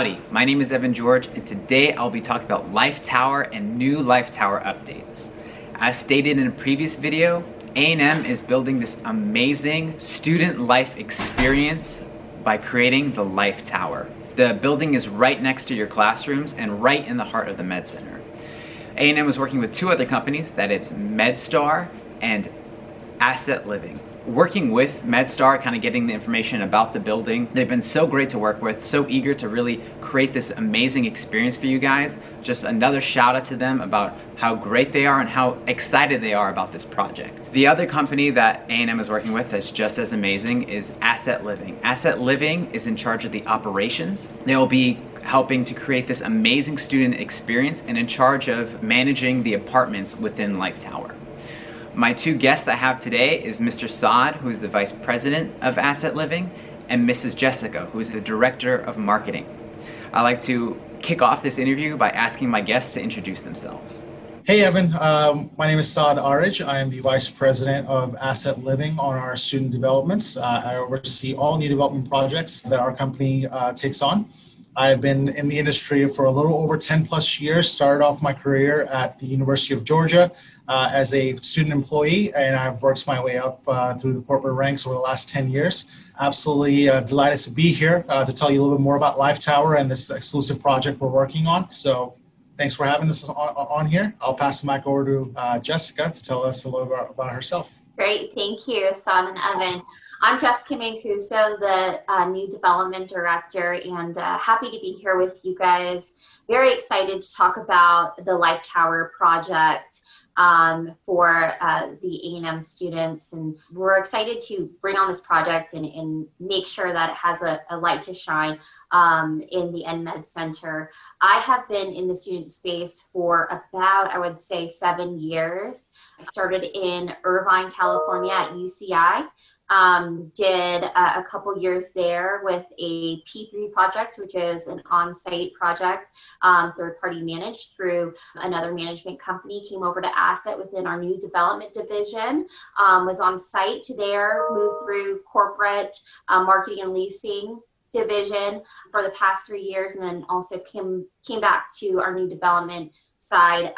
Howdy, my name is Evan George, and today I'll be talking about Life Tower and new Life Tower updates. As stated in a previous video, A&M is building this amazing student life experience by creating the Life Tower. The building is right next to your classrooms and right in the heart of the Med Center. A&M is working with two other companies, that it's MedStar and Asset Living. Working with MedStar, kind of getting the information about the building. They've been so great to work with, so eager to really create this amazing experience for you guys. Just another shout out to them about how great they are and how excited they are about this project. The other company that A&M is working with that's just as amazing is Asset Living. Asset Living is in charge of the operations. They'll be helping to create this amazing student experience and in charge of managing the apartments within Life Tower. My two guests I have today is Mr. Saad, who is the Vice President of Asset Living, and Mrs. Jessica, who is the Director of Marketing. I'd like to kick off this interview by asking my guests to introduce themselves. Hey Evan, my name is Saad Arij. I am the Vice President of Asset Living on our student developments. I oversee all new development projects that our company takes on. I've been in the industry for a little over 10 plus years, started off my career at the University of Georgia as a student employee, and I've worked my way up through the corporate ranks over the last 10 years. Absolutely delighted to be here to tell you a little bit more about Life Tower and this exclusive project we're working on. So thanks for having us on here. I'll pass the mic over to Jessica to tell us a little bit about herself. Great, thank you, Saad and Evan. I'm Jessica Mancuso, the new development director, and happy to be here with you guys. Very excited to talk about the Life Tower project for the A&M students, and we're excited to bring on this project and make sure that it has a light to shine in the EnMed Center. I have been in the student space for about, I would say, 7 years. I started in Irvine, California at UCI. Did a couple years there with a P3 project, which is an on-site project, third-party managed through another management company, came over to Asset within our new development division, was on site there, moved through corporate marketing and leasing division for the past 3 years, and then also came back to our new development side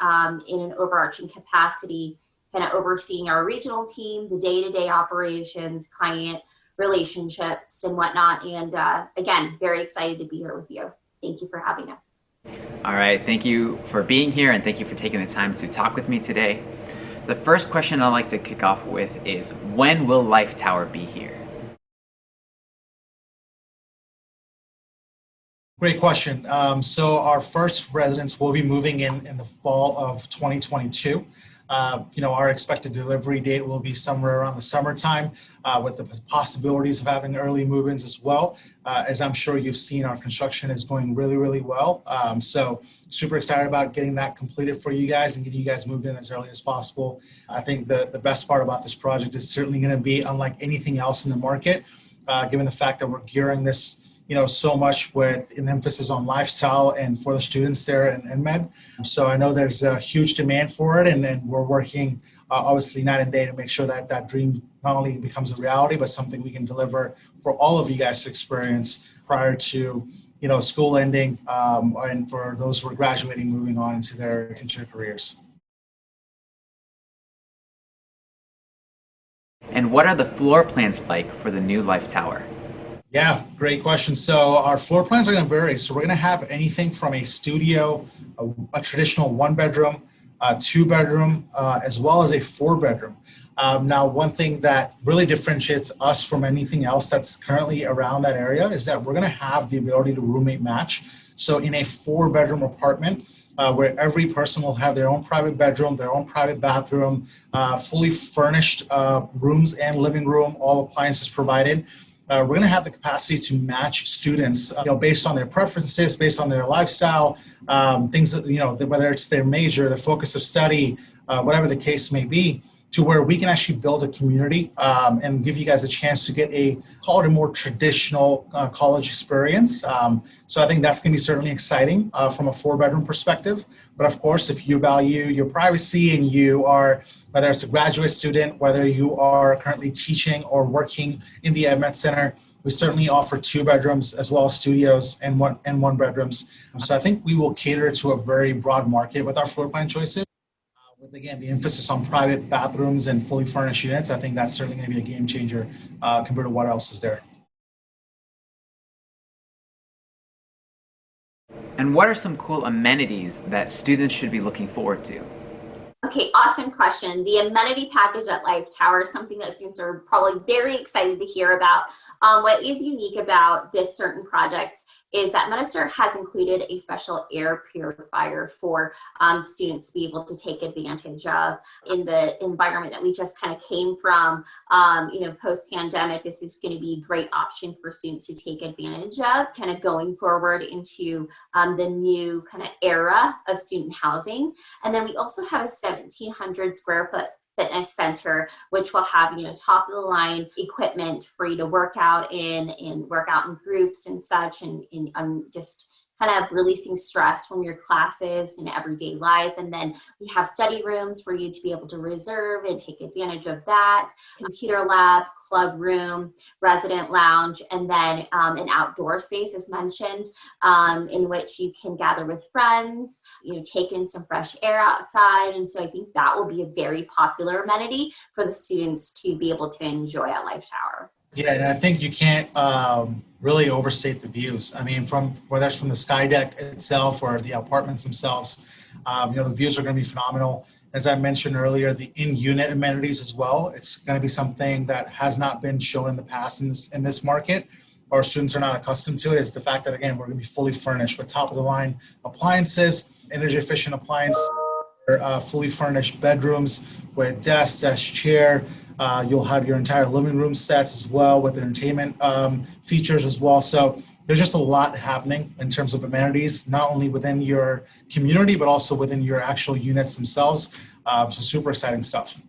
in an overarching capacity, kind of overseeing our regional team, the day-to-day operations, client relationships, and whatnot. And again, very excited to be here with you. Thank you for having us. All right, thank you for being here and thank you for taking the time to talk with me today. The first question I'd like to kick off with is, when will Life Tower be here? Great question. So our first residents will be moving in the fall of 2022. Our expected delivery date will be somewhere around the summertime with the possibilities of having early move-ins as well. As I'm sure you've seen, our construction is going really, really well. So super excited about getting that completed for you guys and getting you guys moved in as early as possible. I think the best part about this project is certainly going to be unlike anything else in the market, given the fact that we're gearing this so much with an emphasis on lifestyle and for the students there in EnMed. So I know there's a huge demand for it, and we're working obviously night and day to make sure that that dream not only becomes a reality, but something we can deliver for all of you guys to experience prior to school ending, and for those who are graduating, moving on into their careers. And what are the floor plans like for the new Life Tower? Yeah, great question. So our floor plans are going to vary. So we're going to have anything from a studio, a traditional 1-bedroom, 2-bedroom, as well as a 4-bedroom. Now, one thing that really differentiates us from anything else that's currently around that area is that we're going to have the ability to roommate match. So in a 4-bedroom apartment, where every person will have their own private bedroom, their own private bathroom, fully furnished rooms and living room, all appliances provided. We're going to have the capacity to match students, based on their preferences, based on their lifestyle, things that, whether it's their major, their focus of study, whatever the case may be, to where we can actually build a community and give you guys a chance to get call it a more traditional college experience. So I think that's going to be certainly exciting from a 4-bedroom perspective. But of course, if you value your privacy and you are, whether it's a graduate student, whether you are currently teaching or working in the EnMed Center, we certainly offer 2 bedrooms as well as studios and one bedrooms. So I think we will cater to a very broad market with our floor plan choices. With, again, the emphasis on private bathrooms and fully furnished units, I think that's certainly going to be a game changer compared to what else is there. And what are some cool amenities that students should be looking forward to? Okay, awesome question. The amenity package at Life Tower is something that students are probably very excited to hear about. What is unique about this certain project is that Medicare has included a special air purifier for students to be able to take advantage of in the environment that we just kind of came from. Post-pandemic, this is going to be a great option for students to take advantage of, kind of going forward into the new kind of era of student housing. And then we also have a 1,700 square foot fitness center, which will have, top of the line equipment for you to work out in and work out in groups and such, and just kind of releasing stress from your classes and everyday life. And then we have study rooms for you to be able to reserve and take advantage of that, computer lab, club room, resident lounge, and then an outdoor space, as mentioned, in which you can gather with friends, take in some fresh air outside. And so I think that will be a very popular amenity for the students to be able to enjoy at Life Tower. Yeah, and I think you can't really overstate the views. I mean, whether it's from the sky deck itself or the apartments themselves, the views are going to be phenomenal. As I mentioned earlier, the in-unit amenities as well. It's going to be something that has not been shown in the past in this market, or students are not accustomed to it. Is the fact that, again, we're going to be fully furnished with top-of-the-line appliances, energy-efficient appliances, fully furnished bedrooms with desk chair. You'll have your entire living room sets as well with entertainment features as well. So there's just a lot happening in terms of amenities, not only within your community, but also within your actual units themselves. So super exciting stuff.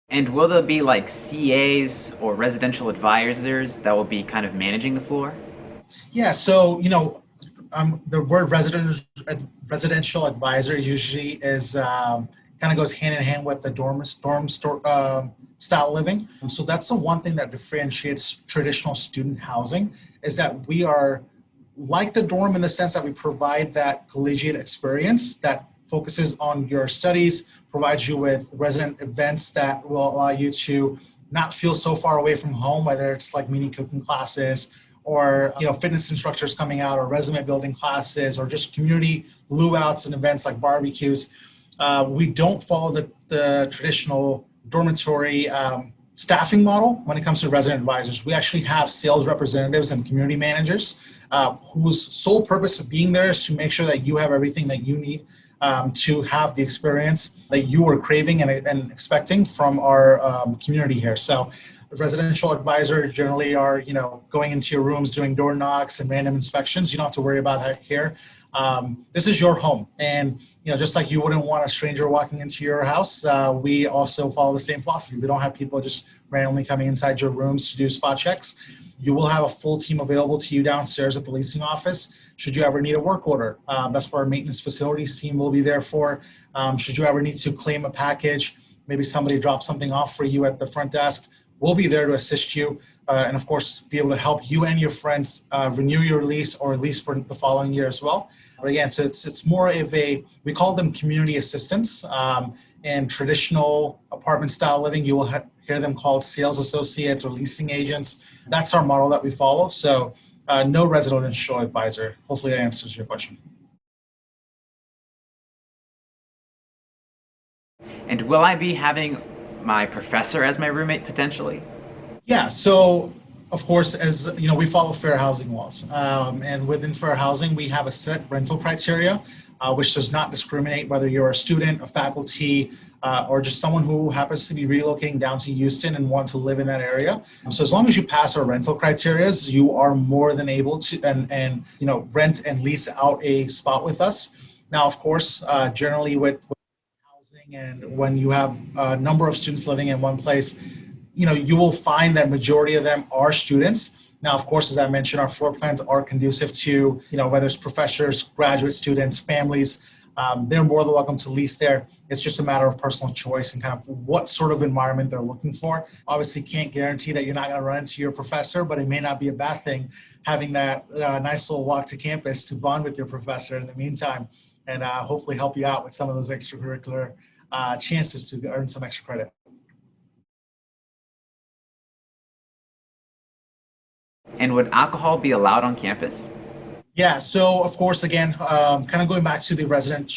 And will there be like CAs or residential advisors that will be kind of managing the floor? Yeah, so, the word residential advisor usually is kind of goes hand in hand with the dorm style living. So that's the one thing that differentiates traditional student housing, is that we are like the dorm in the sense that we provide that collegiate experience that focuses on your studies, provides you with resident events that will allow you to not feel so far away from home, whether it's like mini cooking classes or fitness instructors coming out, or resume building classes, or just community luauts and events like barbecues. We don't follow the traditional dormitory staffing model when it comes to resident advisors. We actually have sales representatives and community managers whose sole purpose of being there is to make sure that you have everything that you need to have the experience that you are craving and expecting from our community here. So residential advisors generally are, going into your rooms, doing door knocks and random inspections. You don't have to worry about that here. This is your home. And, just like you wouldn't want a stranger walking into your house, we also follow the same philosophy. We don't have people just randomly coming inside your rooms to do spot checks. You will have a full team available to you downstairs at the leasing office should you ever need a work order. That's where our maintenance facilities team will be there for. Should you ever need to claim a package, maybe somebody drops something off for you at the front desk, we'll be there to assist you and, of course, be able to help you and your friends renew your lease or lease for the following year as well. But again, so it's more of we call them community assistants. In traditional apartment style living, you will hear them called sales associates or leasing agents. That's our model that we follow. So no residential advisor. Hopefully that answers your question. And will I be having my professor as my roommate potentially? Yeah, so of course, as we follow fair housing laws. And within fair housing, we have a set rental criteria, which does not discriminate whether you're a student, a faculty, or just someone who happens to be relocating down to Houston and want to live in that area. So as long as you pass our rental criteria, you are more than able to and rent and lease out a spot with us. Now, of course, generally with housing and when you have a number of students living in one place, you will find that majority of them are students. Now, of course, as I mentioned, our floor plans are conducive to, whether it's professors, graduate students, families, they're more than welcome to lease there. It's just a matter of personal choice and kind of what sort of environment they're looking for. Obviously, can't guarantee that you're not going to run into your professor, but it may not be a bad thing having that nice little walk to campus to bond with your professor in the meantime and hopefully help you out with some of those extracurricular chances to earn some extra credit. And would alcohol be allowed on campus? Yeah, so of course, again, kind of going back to the resident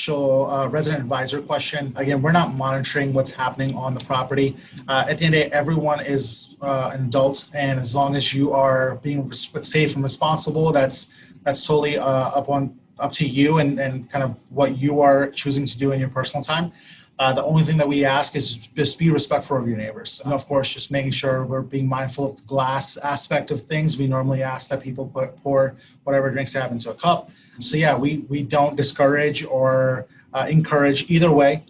advisor question, again, we're not monitoring what's happening on the property. At the end of the day, everyone is an adult, and as long as you are being safe and responsible, that's totally up to you and kind of what you are choosing to do in your personal time. The only thing that we ask is just be respectful of your neighbors. And of course, just making sure we're being mindful of the glass aspect of things. We normally ask that people pour whatever drinks they have into a cup. So yeah, we don't discourage or encourage either way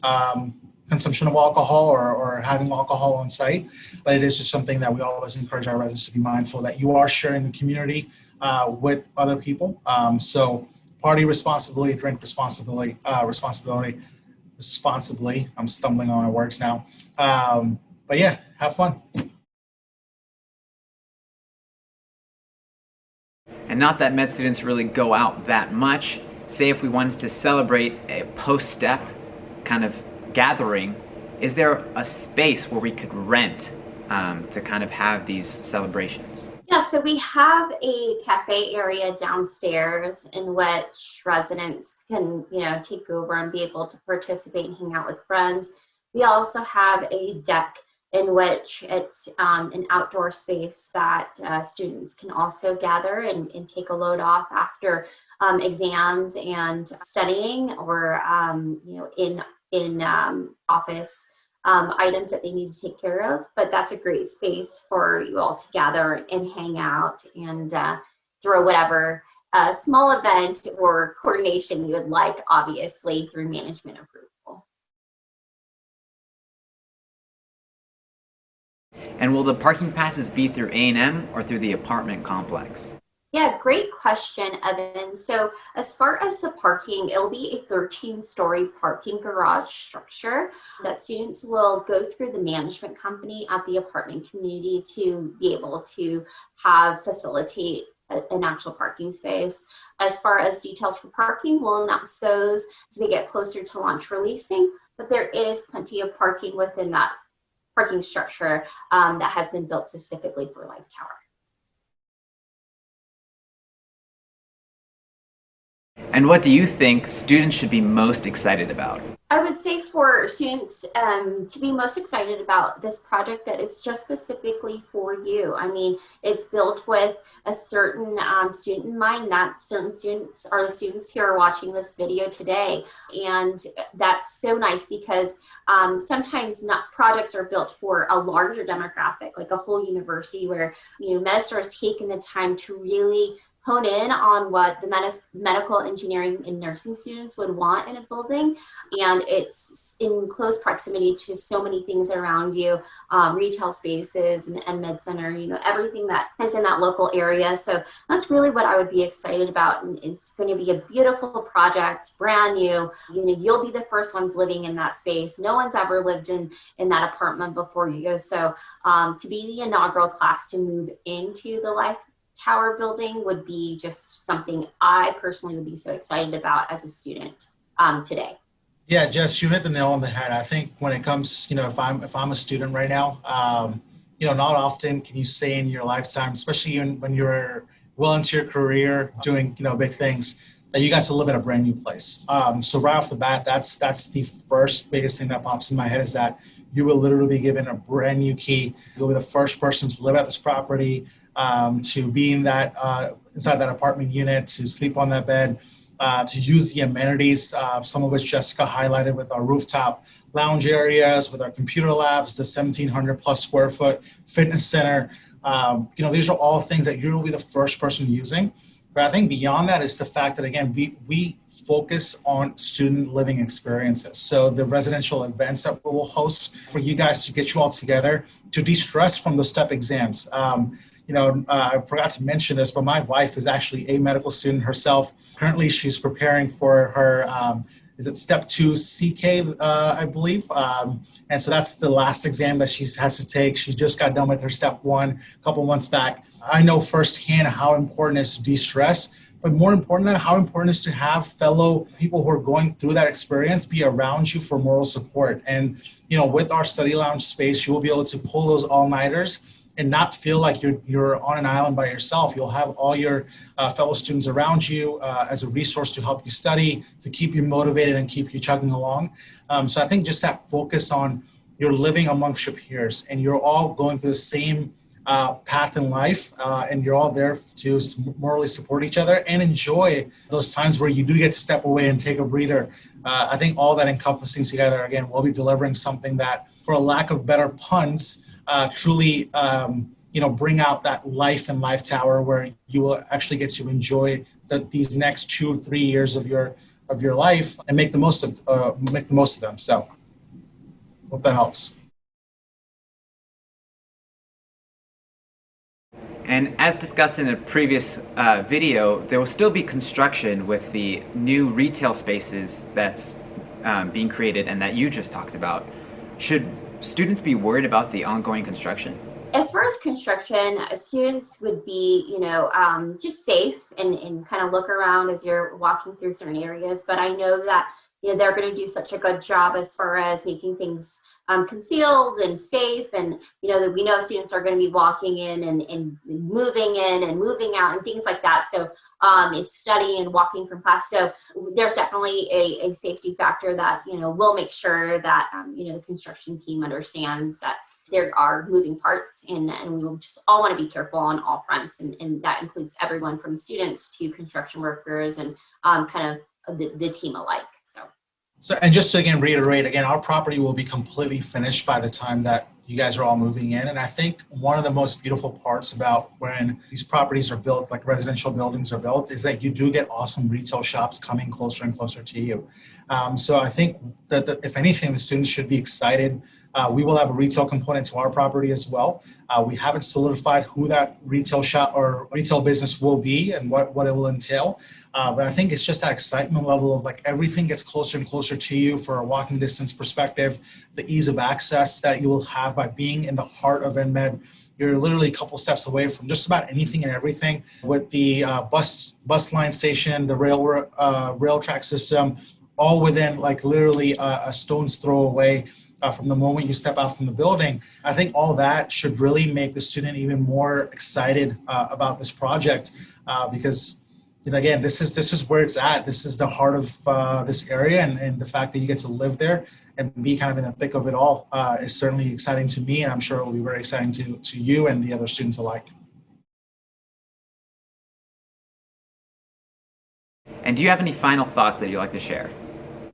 consumption of alcohol or having alcohol on site. But it is just something that we always encourage our residents to be mindful that you are sharing the community with other people. So party responsibly, drink responsibly, responsibly. I'm stumbling on my words now. But yeah, have fun. And not that med students really go out that much. Say if we wanted to celebrate a post-step kind of gathering, is there a space where we could rent to kind of have these celebrations? Yeah, so we have a cafe area downstairs in which residents can, take over and be able to participate and hang out with friends. We also have a deck in which it's an outdoor space that students can also gather and take a load off after exams and studying or, in office items that they need to take care of, but that's a great space for you all to gather and hang out and throw whatever small event or coordination you would like, obviously through management approval. And will the parking passes be through A&M or through the apartment complex? Yeah, great question, Evan. So as far as the parking, it'll be a 13-story parking garage structure that students will go through the management company at the apartment community to be able to facilitate an actual parking space. As far as details for parking, we'll announce those as we get closer to launch releasing, but there is plenty of parking within that parking structure that has been built specifically for Life Tower. And what do you think students should be most excited about? I would say for students to be most excited about this project that is just specifically for you. I mean, it's built with a certain student in mind. That certain students are the students who are watching this video today. And that's so nice because sometimes projects are built for a larger demographic, like a whole university where, MedStar has taken the time to really hone in on what the medical engineering and nursing students would want in a building. And it's in close proximity to so many things around you, retail spaces and EnMed Center, everything that is in that local area. So that's really what I would be excited about. And it's going to be a beautiful project, brand new. You'll be the first ones living in that space. No one's ever lived in that apartment before you. So to be the inaugural class to move into the Life Tower building would be just something I personally would be so excited about as a student today. Yeah, Jess, you hit the nail on the head. I think when it comes, if I'm a student right now, not often can you say in your lifetime, especially when you're well into your career doing, big things, that you got to live in a brand new place. So right off the bat, that's the first biggest thing that pops in my head is that you will literally be given a brand new key. You'll be the first person to live at this property, to be in that inside that apartment unit, to sleep on that bed, to use the amenities, some of which Jessica highlighted with our rooftop lounge areas, with our computer labs, the 1,700 plus square foot fitness center. These are all things that you will be the first person using. But I think beyond that is the fact that, again, we focus on student living experiences. So the residential events that we will host for you guys to get you all together to de-stress from those step exams. I forgot to mention this, but my wife is actually a medical student herself. Currently, she's preparing for her, is it step 2 CK, I believe. And so that's the last exam that she has to take. She just got done with her step 1 a couple months back. I know firsthand how important it is to de-stress, but more important than how important it is to have fellow people who are going through that experience be around you for moral support. And, with our study lounge space, you will be able to pull those all-nighters and not feel like you're on an island by yourself. You'll have all your fellow students around you as a resource to help you study, to keep you motivated and keep you chugging along. So I think just that focus on you're living amongst your peers and you're all going through the same path in life, and you're all there to morally support each other and enjoy those times where you do get to step away and take a breather. I think all that encompassing together, again, we'll be delivering something that, for a lack of better puns, truly, bring out that life in Life Tower where you will actually get to enjoy these next 2 or 3 years of your life and make the most of them. So, hope that helps. And as discussed in a previous video, there will still be construction with the new retail spaces that's being created and that you just talked about. Should students be worried about the ongoing construction? As far as construction, students would be, just safe and kind of look around as you're walking through certain areas. But I know that, they're going to do such a good job as far as making things concealed and safe. And, that we know students are going to be walking in and moving in and moving out and things like that. So is studying and walking from class. So there's definitely a safety factor that, we'll make sure that, the construction team understands that there are moving parts and we'll just all want to be careful on all fronts. And that includes everyone from students to construction workers and kind of the team alike. So, and just to again reiterate, our property will be completely finished by the time that you guys are all moving in. And I think one of the most beautiful parts about when these properties are built, like residential buildings are built, is that you do get awesome retail shops coming closer and closer to you. So I think that if anything, the students should be excited. We will have a retail component to our property as well. We haven't solidified who that retail shop or retail business will be and what it will entail. But I think it's just that excitement level of like everything gets closer and closer to you for a walking distance perspective, the ease of access that you will have by being in the heart of EnMed. You're literally a couple steps away from just about anything and everything with the bus line station, the rail track system, all within like literally a stone's throw away from the moment you step out from the building. I think all that should really make the student even more excited about this project because, again, this is where it's at. This is the heart of this area, and the fact that you get to live there and be kind of in the thick of it all is certainly exciting to me, and I'm sure it will be very exciting to you and the other students alike. And do you have any final thoughts that you'd like to share?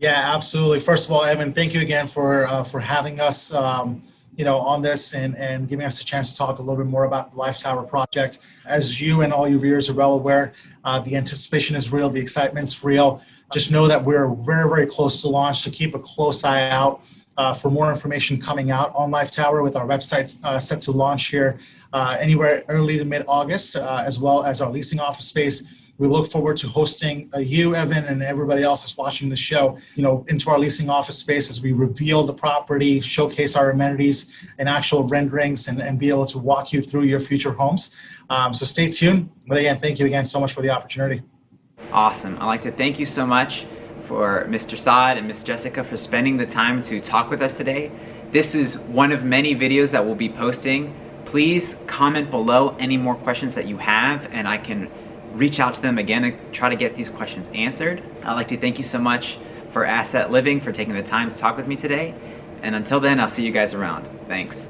Yeah, absolutely. First of all, Evan, thank you again for having us, on this and giving us a chance to talk a little bit more about the Life Tower project. As you and all your viewers are well aware, the anticipation is real, the excitement's real. Just know that we're very, very close to launch, so keep a close eye out for more information coming out on Life Tower with our website set to launch here anywhere early to mid-August, as well as our leasing office space. We look forward to hosting you, Evan, and everybody else that's watching the show, into our leasing office space as we reveal the property, showcase our amenities and actual renderings, and be able to walk you through your future homes. So stay tuned. But again, thank you again so much for the opportunity. Awesome. I'd like to thank you so much for Mr. Saad and Ms. Jessica for spending the time to talk with us today. This is one of many videos that we'll be posting. Please comment below any more questions that you have, and I can reach out to them again and try to get these questions answered. I'd like to thank you so much for Asset Living for taking the time to talk with me today. And until then, I'll see you guys around. Thanks.